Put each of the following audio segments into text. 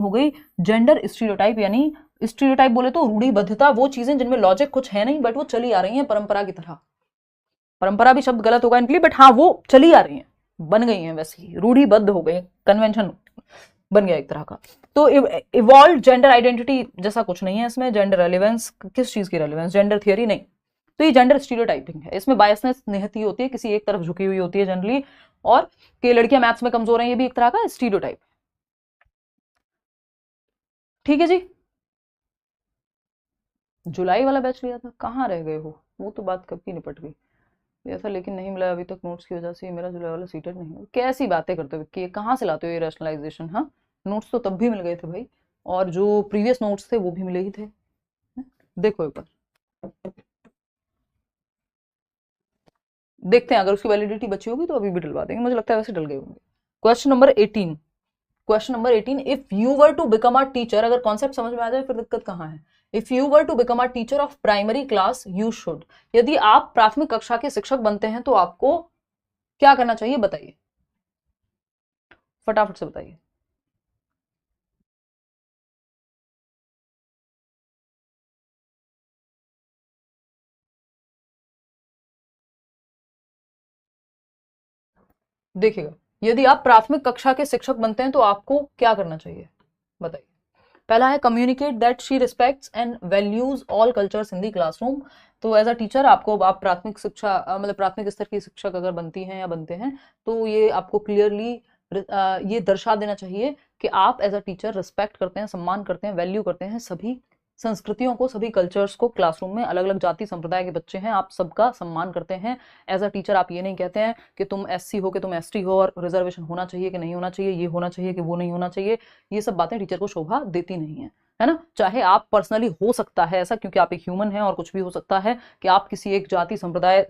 हो गई gender stereotype, यानी स्टीरियोटाइप बोले तो रूढ़िबद्धता, वो चीजें जिनमें लॉजिक कुछ है नहीं बट वो चली आ रही हैं परंपरा की तरह। परंपरा भी शब्द गलत होगा इनके लिए, बट हाँ वो चली आ रही हैं, बन गई हैं, वैसे ही रूढ़िबद्ध हो गई, कन्वेंशन बन गया एक तरह का। तो इवॉल्व जेंडर आइडेंटिटी जैसा कुछ नहीं है इसमें। जेंडर रेलिवेंस, किस चीज की रेलिवेंस, जेंडर थियरी नहीं। तो ये जेंडर स्टीरियोटाइपिंग है, इसमें बायसनेस निहित होती है, किसी एक तरफ झुकी हुई होती है जनरली, और कि लड़कियां मैथ्स में कमजोर हैं, ये भी एक तरह का स्टीरियोटाइप। ठीक है जी। जुलाई वाला बैच लिया था, कहाँ रह गए हो, वो तो बात कब की निपट गई। लिया था लेकिन नहीं मिला अभी तक नोट्स की वजह से, मेरा जुलाई वाला सीटेड नहीं हुआ। कैसी बातें करते हो कि कहाँ से लाते हो ये रैशनलाइजेशन। हाँ, नोट्स तो तब भी मिल गए थे भाई, और जो प्रीवियस नोट्स थे वो भी मिले ही थे। देखो एक बार देखते हैं, अगर उसकी वैलिडिटी बची होगी तो अभी भी डलवा देंगे, मुझे लगता है वैसे डल गए होंगे। Question number 18, question number 18, if you were to become a teacher, अगर कॉन्सेप्ट समझ में आ जाए फिर दिक्कत कहाँ है। If you were to become a teacher of primary class you should, यदि आप प्राथमिक कक्षा के शिक्षक बनते हैं तो आपको क्या करना चाहिए, बताइए, फटाफट से बताइए। देखिएगा, यदि आप प्राथमिक कक्षा के शिक्षक बनते हैं तो आपको क्या करना चाहिए, बताइए। पहला है communicate that she respects and values all cultures in the classroom. तो एज अ टीचर आपको, आप प्राथमिक शिक्षा मतलब प्राथमिक स्तर की शिक्षक अगर बनती हैं या बनते हैं, तो ये आपको क्लियरली ये दर्शा देना चाहिए कि आप एज अ टीचर रिस्पेक्ट करते हैं, सम्मान करते हैं, वैल्यू करते हैं सभी संस्कृतियों को, सभी कल्चर्स को। क्लासरूम में अलग अलग जाति संप्रदाय के बच्चे हैं, आप सबका सम्मान करते हैं। एज अ टीचर आप ये नहीं कहते हैं कि तुम एससी हो कि तुम एसटी हो, और रिजर्वेशन होना चाहिए कि नहीं होना चाहिए, ये होना चाहिए कि वो नहीं होना चाहिए। ये सब बातें टीचर को शोभा देती नहीं है, है ना। चाहे आप पर्सनली, हो सकता है ऐसा, क्योंकि आप एक ह्यूमन हैं और कुछ भी हो सकता है कि आप किसी एक जाति संप्रदाय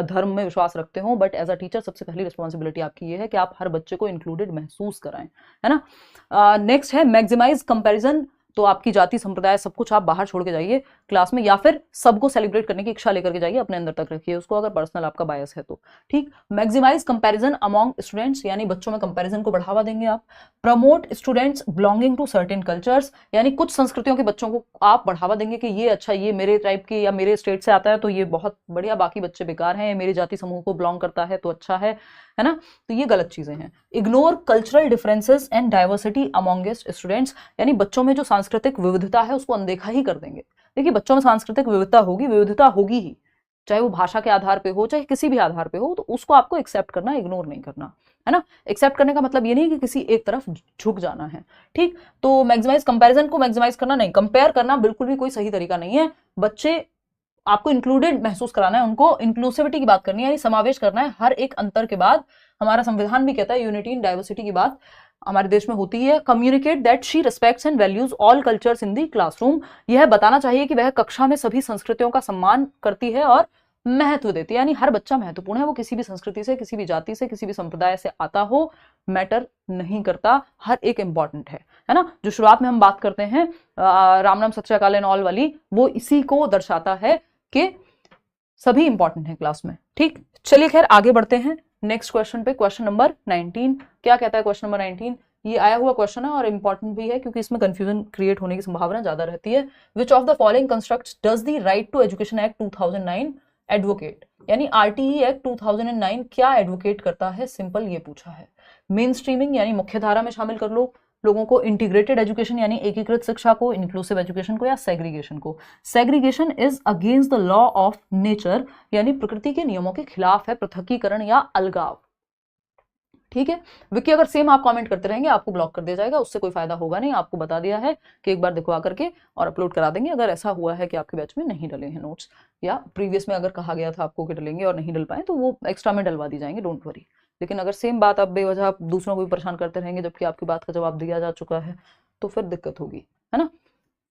धर्म में विश्वास रखते हो, बट एज अ टीचर सबसे पहली रिस्पॉन्सिबिलिटी आपकी ये है कि आप हर बच्चे को इंक्लूडेड महसूस कराएं, है ना। नेक्स्ट है मैक्सिमाइज कंपैरिजन। तो आपकी जाति संप्रदाय सब कुछ आप बाहर छोड़ के जाइए क्लास में, या फिर सबको सेलिब्रेट करने की इच्छा लेकर के जाइए, अपने अंदर तक रखिए उसको, अगर पर्सनल आपका बायस है तो। ठीक। मैक्सिमाइज कंपैरिजन अमॉन्ग स्टूडेंट्स, यानी बच्चों में कंपैरिजन को बढ़ावा देंगे आप। Promote students belonging to certain cultures, यानी कुछ संस्कृतियों के बच्चों को आप बढ़ावा देंगे कि ये अच्छा, ये मेरे टाइप के या मेरे स्टेट से आता है तो ये बहुत बढ़िया, बाकी बच्चे बेकार हैं, ये मेरी जाति समूह को बिलोंग करता है तो अच्छा है ना। तो ये गलत चीजें हैं। Ignore cultural differences and diversity amongst students, यानी बच्चों में जो सांस्कृतिक विविधता है उसको अनदेखा ही कर देंगे। देखिए, बच्चों में सांस्कृतिक विविधता होगी ही, चाहे वो भाषा के आधार पे हो, चाहे किसी भी आधार पे हो, तो उसको आपको एक्सेप्ट करना, इग्नोर नहीं करना, है ना। एक्सेप्ट करने का मतलब ये नहीं कि किसी एक तरफ झुक जाना है। ठीक। तो मैक्सिमाइज कंपैरिजन को मैक्सिमाइज करना नहीं, कंपेयर करना बिल्कुल भी कोई सही तरीका नहीं है। बच्चे, आपको इंक्लूडेड महसूस कराना है, उनको इंक्लूसिविटी की बात करनी है, यानी समावेश करना है हर एक अंतर के बाद। हमारा संविधान भी कहता है यूनिटी इन डाइवर्सिटी की बात हमारे देश में होती है। Communicate that she respects and values all cultures in the classroom, यह बताना चाहिए कि वह कक्षा में सभी संस्कृतियों का सम्मान करती है और महत्व देती है, यानी हर बच्चा महत्वपूर्ण है, वो किसी भी संस्कृति से, किसी भी जाति से, किसी भी संप्रदाय से आता हो, मैटर नहीं करता, हर एक इंपॉर्टेंट है ना। जो शुरुआत में हम बात करते हैं राम नाम सत श्री अकाल एंड ऑल वाली, वो इसी को दर्शाता है कि सभी इंपॉर्टेंट है क्लास में। ठीक। चलिए खैर आगे बढ़ते हैं नेक्स्ट क्वेश्चन पे। क्वेश्चन नंबर 19 क्या कहता है, क्वेश्चन नंबर 19, ये आया हुआ क्वेश्चन है और इंपॉर्टेंट भी है क्योंकि इसमें कंफ्यूजन क्रिएट होने की संभावना ज्यादा रहती है। Which of the following constructs does the right to education act 2009 advocate, यानी आरटीई एक्ट 2009 क्या एडवोकेट करता है, सिंपल ये पूछा है। मेन स्ट्रीमिंग, यानी मुख्य धारा में शामिल कर लो लोगों को, इंटीग्रेटेड एजुकेशन यानी एकीकृत शिक्षा को, इंक्लूसिव एजुकेशन को, या सेग्रीगेशन को। Segregation is against the law of nature, यानी प्रकृति के नियमों के खिलाफ है, पृथकीकरण या अलगाव। ठीक है। विक्की, अगर सेम आप कमेंट करते रहेंगे आपको ब्लॉक कर दिया जाएगा, उससे कोई फायदा होगा नहीं। आपको बता दिया है कि एक बार देखो आकर के और अपलोड करा देंगे। अगर ऐसा हुआ है कि आपके बैच में नहीं डले हैं नोट्स, या प्रीवियस में अगर कहा गया था आपको कि डलेंगे और नहीं डल पाए, तो वो एक्स्ट्रा में डलवा दी जाएंगे, डोंट वरी। लेकिन अगर सेम बात आप बेवजह आप दूसरों को भी परेशान करते रहेंगे जबकि आपकी बात का जवाब दिया जा चुका है, तो फिर दिक्कत होगी, है ना।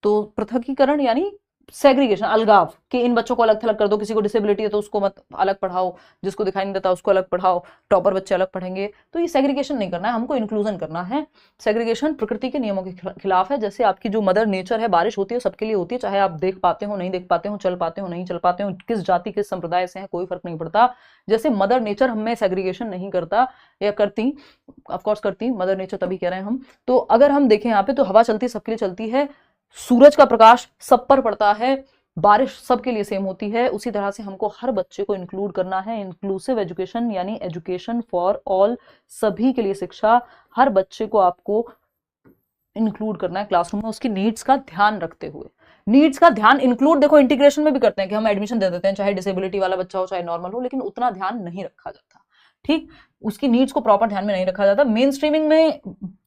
तो पृथकीकरण यानी सेग्रीगेशन, अलगाव, कि इन बच्चों को अलग थलग कर दो, किसी को डिसेबिलिटी है तो उसको मत अलग पढ़ाओ, जिसको दिखाई नहीं देता उसको अलग पढ़ाओ, टॉपर बच्चे अलग पढ़ेंगे। तो ये सेग्रीगेशन नहीं करना है, हमको इंक्लूजन करना है। सेग्रीगेशन प्रकृति के नियमों के खिलाफ है। जैसे आपकी जो मदर नेचर है, बारिश होती है सबके लिए होती है, चाहे आप देख पाते हो नहीं देख पाते हो, चल पाते हो नहीं चल पाते हो, किस जाति किस संप्रदाय से हैं कोई फर्क नहीं पड़ता। जैसे मदर नेचर हमें सेग्रीगेशन नहीं करता या करती, ऑफकोर्स करती, मदर नेचर तभी कह रहे हैं हम। तो अगर हम देखें यहाँ पे तो हवा चलती सबके लिए चलती है, सूरज का प्रकाश सब पर पड़ता है, बारिश सबके लिए सेम होती है। उसी तरह से हमको हर बच्चे को इंक्लूड करना है। इंक्लूसिव एजुकेशन यानी एजुकेशन फॉर ऑल, सभी के लिए शिक्षा, हर बच्चे को आपको इंक्लूड करना है क्लासरूम में, उसकी नीड्स का ध्यान रखते हुए। नीड्स का ध्यान इंक्लूड देखो इंटीग्रेशन में भी करते हैं कि हम एडमिशन दे देते हैं, चाहे डिसेबिलिटी वाला बच्चा हो चाहे नॉर्मल हो, लेकिन उतना ध्यान नहीं रखा जाता। ठीक, उसकी नीड्स को प्रॉपर ध्यान में नहीं रखा जाता। मेन स्ट्रीमिंग में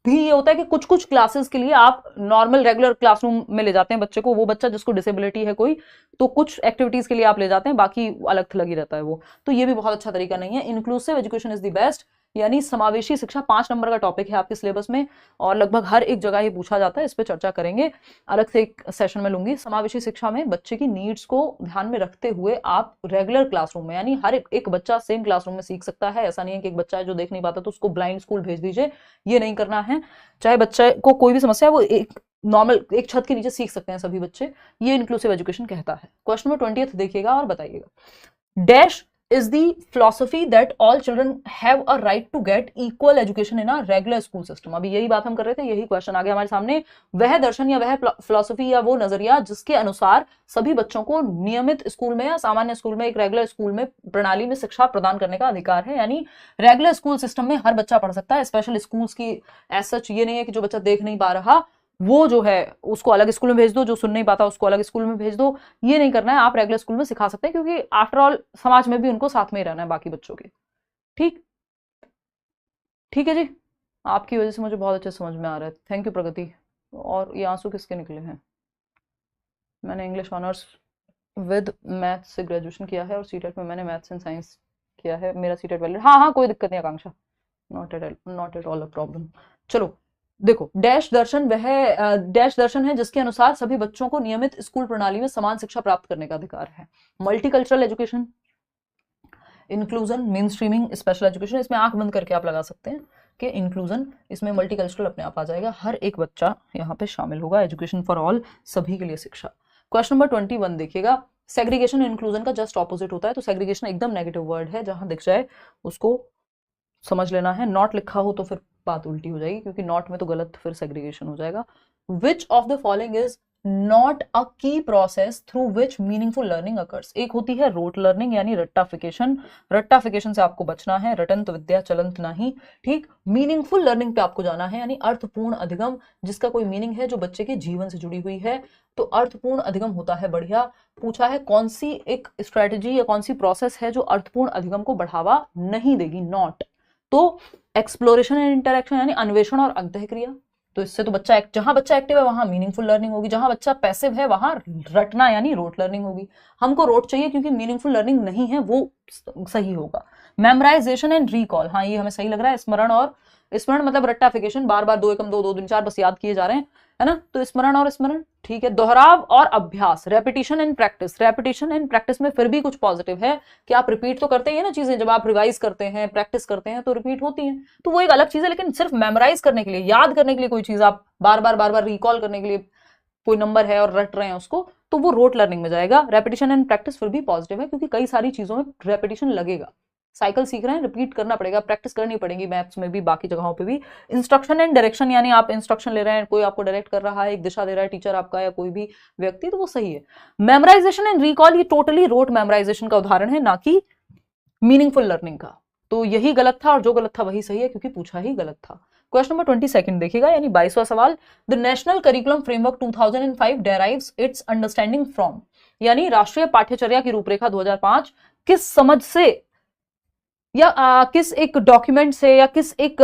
भी ये होता है कि कुछ कुछ क्लासेस के लिए आप नॉर्मल रेगुलर क्लासरूम में ले जाते हैं बच्चे को, वो बच्चा जिसको डिसेबिलिटी है कोई, तो कुछ एक्टिविटीज के लिए आप ले जाते हैं, बाकी अलग थलग ही रहता है वो। तो ये भी बहुत अच्छा तरीका नहीं है। Inclusive education is the best, यानी समावेशी शिक्षा 5 नंबर का टॉपिक है आपके सिलेबस में और लगभग हर एक जगह ये पूछा जाता है। इस पर चर्चा करेंगे, अलग से एक सेशन में लूंगी। समावेशी शिक्षा में बच्चे की नीड्स को ध्यान में रखते हुए आप रेगुलर क्लासरूम में, यानी हर एक बच्चा सेम क्लासरूम में सीख सकता है। ऐसा नहीं है कि एक बच्चा है जो देख नहीं पाता तो उसको ब्लाइंड स्कूल भेज दीजिए, ये नहीं करना है। चाहे बच्चे को कोई भी समस्या है वो एक नॉर्मल एक छत के नीचे सीख सकते हैं सभी बच्चे, ये इंक्लूसिव एजुकेशन कहता है। क्वेश्चन नंबर 20 देखिएगा और बताइएगा। Dash is the philosophy that all children have a right to get equal education in a regular school system। अभी यही बात हम कर रहे थे, यही क्वेश्चन आ गया हमारे सामने। वह दर्शन या वह फिलॉसफी या वो नजरिया जिसके अनुसार सभी बच्चों को नियमित स्कूल में या सामान्य स्कूल में, एक रेगुलर स्कूल में प्रणाली में शिक्षा प्रदान करने का अधिकार है। यानी रेगुलर स्कूल सिस्टम में हर बच्चा पढ़ सकता है। स्पेशल स्कूल्स की एज सच ये नहीं है कि जो बच्चा देख नहीं पा रहा वो जो है उसको अलग स्कूल में भेज दो, जो सुन नहीं पाता उसको अलग स्कूल में भेज दो, ये नहीं करना है। आप रेगुलर स्कूल में सिखा सकते हैं क्योंकि आफ्टर ऑल समाज में भी उनको साथ में ही रहना है बाकी बच्चों के। ठीक, ठीक है जी, आपकी वजह से मुझे बहुत अच्छे समझ में आ रहा है, थैंक यू प्रगति। और ये आंसू किसके निकले हैं? मैंने इंग्लिश ऑनर्स विद मैथ्स से ग्रेजुएशन किया है और सीटेट में मैंने मैथ्स एंड साइंस किया है, मेरा सीटेट वैलिड। हाँ हाँ, कोई दिक्कत नहीं Akanksha, not at all a problem. चलो देखो, डैश दर्शन वह डैश दर्शन है जिसके अनुसार सभी बच्चों को नियमित स्कूल प्रणाली में समान शिक्षा प्राप्त करने का अधिकार है। Multicultural education, inclusion, main streaming, special education, इसमें आंख बंद करके आप लगा सकते हैं कि इंक्लूजन, इसमें मल्टीकल्चरल अपने आप आ जाएगा, हर एक बच्चा यहाँ पे शामिल होगा। एजुकेशन फॉर ऑल, सभी के लिए शिक्षा। क्वेश्चन नंबर 21 देखिएगा। सेग्रीगेशन इंक्लूजन का जस्ट ऑपोजिट होता है, तो सेग्रीगेशन एकदम नेगेटिव वर्ड है, जहां दिख जाए उसको समझ लेना है। नॉट लिखा हो तो फिर बात उल्टी हो जाएगी, क्योंकि नॉट में तो गलत फिर सेग्रीगेशन हो जाएगा। Which of the following is not a key process through which meaningful learning occurs. एक होती है रोट लर्निंग यानी रट्टाफिकेशन, रट्टाफिकेशन से आपको बचना है, रटंत विद्या चलंत नहीं। ठीक, मीनिंगफुल लर्निंग पे आपको जाना है, यानी अर्थपूर्ण अधिगम, जिसका कोई मीनिंग है, जो बच्चे के जीवन से जुड़ी हुई है, तो अर्थपूर्ण अधिगम होता है। बढ़िया पूछा है कौन सी एक स्ट्रेटेजी या कौन सी प्रोसेस है जो अर्थपूर्ण अधिगम को बढ़ावा नहीं देगी, नॉट। तो एक्सप्लोरेशन एंड इंटरेक्शन यानी अन्वेषण और अंतःक्रिया, तो इससे तो बच्चा जहां बच्चा एक्टिव है वहां मीनिंगफुल लर्निंग होगी, जहां बच्चा पैसिव है वहां रटना यानी रोट लर्निंग होगी। हमको रोट चाहिए क्योंकि मीनिंगफुल लर्निंग नहीं है, वो सही होगा। मेमोराइजेशन एंड रिकॉल, हाँ ये हमें सही लग रहा है। स्मरण और स्मरण मतलब रट्टाफिकेशन, बार बार 2 एकम 2 2 दूनी 4 बस याद किए जा रहे हैं, है ना, तो स्मरण और स्मरण, ठीक है। दोहराव और अभ्यास, repetition and practice, repetition and practice में फिर भी कुछ पॉजिटिव है कि आप रिपीट तो करते हैं ना चीजें, जब आप रिवाइज करते हैं प्रैक्टिस करते हैं तो रिपीट होती हैं, तो वो एक अलग चीज है। लेकिन सिर्फ मेमोराइज करने के लिए, याद करने के लिए कोई चीज आप बार बार रिकॉल करने के लिए कोई नंबर है और रट रहे हैं उसको, तो वो रोट लर्निंग में जाएगा। रेपिटेशन एंड प्रैक्टिस फिर भी पॉजिटिव है क्योंकि कई सारी चीजों में रेपिटेशन लगेगा, साइकिल सीख रहे हैं रिपीट करना पड़ेगा, प्रैक्टिस करनी पड़ेगी, मैथ्स में भी बाकी जगहों पे भी। इंस्ट्रक्शन एंड डायरेक्शन यानी आप इंस्ट्रक्शन ले रहे हैं, कोई आपको डायरेक्ट कर रहा है, एक दिशा दे रहा है टीचर आपका या कोई भी व्यक्ति, तो वो सही है। मेमोराइजेशन एंड रिकॉल, ये टोटली रोट मेमोराइजेशन का उदाहरण है, ना कि मीनिंगफुल लर्निंग का। तो यही गलत था और जो गलत था वही सही है क्योंकि पूछा ही गलत था। क्वेश्चन नंबर 22 देखिएगा, यानी 22वां सवाल। The national curriculum framework 2005 डेराइव्स it's understanding from, यानी राष्ट्रीय पाठ्यचर्या की रूपरेखा 2005 किस समझ से या किस एक डॉक्यूमेंट से या किस एक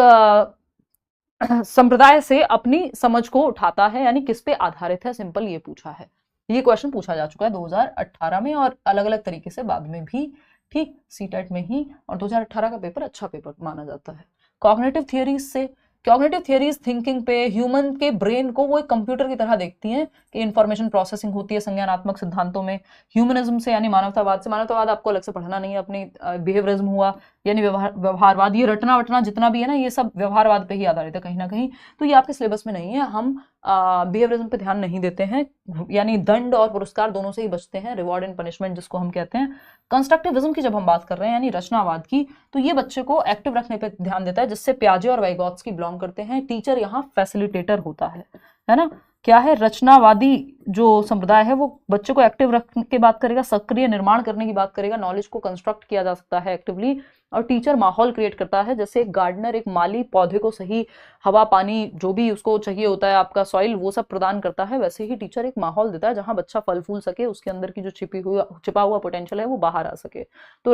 संप्रदाय से अपनी समझ को उठाता है, यानी किस पे आधारित है, सिंपल ये पूछा है। ये क्वेश्चन पूछा जा चुका है 2018 में और अलग अलग तरीके से बाद में भी, ठीक, सीटेट में ही, और 2018 का पेपर अच्छा पेपर माना जाता है। कॉग्निटिव थियरीज से कॉग्निटिव थियरीज थिंकिंग पे, ह्यूमन के ब्रेन को वो एक कंप्यूटर की तरह देखती हैं कि इंफॉर्मेशन प्रोसेसिंग होती है संज्ञानात्मक सिद्धांतों में। ह्यूमनिज्म से यानी मानवतावाद से, मानवतावाद आपको अलग से पढ़ना नहीं है, अपनी बिहेवियरिज्म हुआ यानी व्यवहारवाद, ये रटना वटना जितना भी है ना, ये सब व्यवहारवाद पे ही आधारित है कहीं ना कहीं, तो ये आपके सिलेबस में नहीं है। हम बिहेवियरिज्म पे ध्यान नहीं देते हैं, यानी दंड और पुरस्कार दोनों से ही बचते हैं, रिवॉर्ड एंड पनिशमेंट जिसको हम कहते हैं। कंस्ट्रक्टिविज्म की जब हम बात कर रहे हैं यानी रचनावाद की, तो ये बच्चे को एक्टिव रखने पे ध्यान देता है, जिससे प्याजे और वाइगॉत्स्की बिलोंग करते हैं। टीचर यहाँ फैसिलिटेटर होता है ना। क्या है, रचनावादी जो संप्रदाय है वो बच्चे को एक्टिव रखने की बात करेगा, सक्रिय निर्माण करने की बात करेगा, नॉलेज को कंस्ट्रक्ट किया जा सकता है एक्टिवली, और टीचर माहौल क्रिएट करता है, जैसे एक गार्डनर, एक माली पौधे को सही हवा पानी जो भी उसको चाहिए होता है, आपका सॉइल वो सब प्रदान करता है, वैसे ही टीचर एक माहौल देता है जहां बच्चा फल फूल सके, उसके अंदर की जो छिपा हुआ पोटेंशियल है वो बाहर आ सके। तो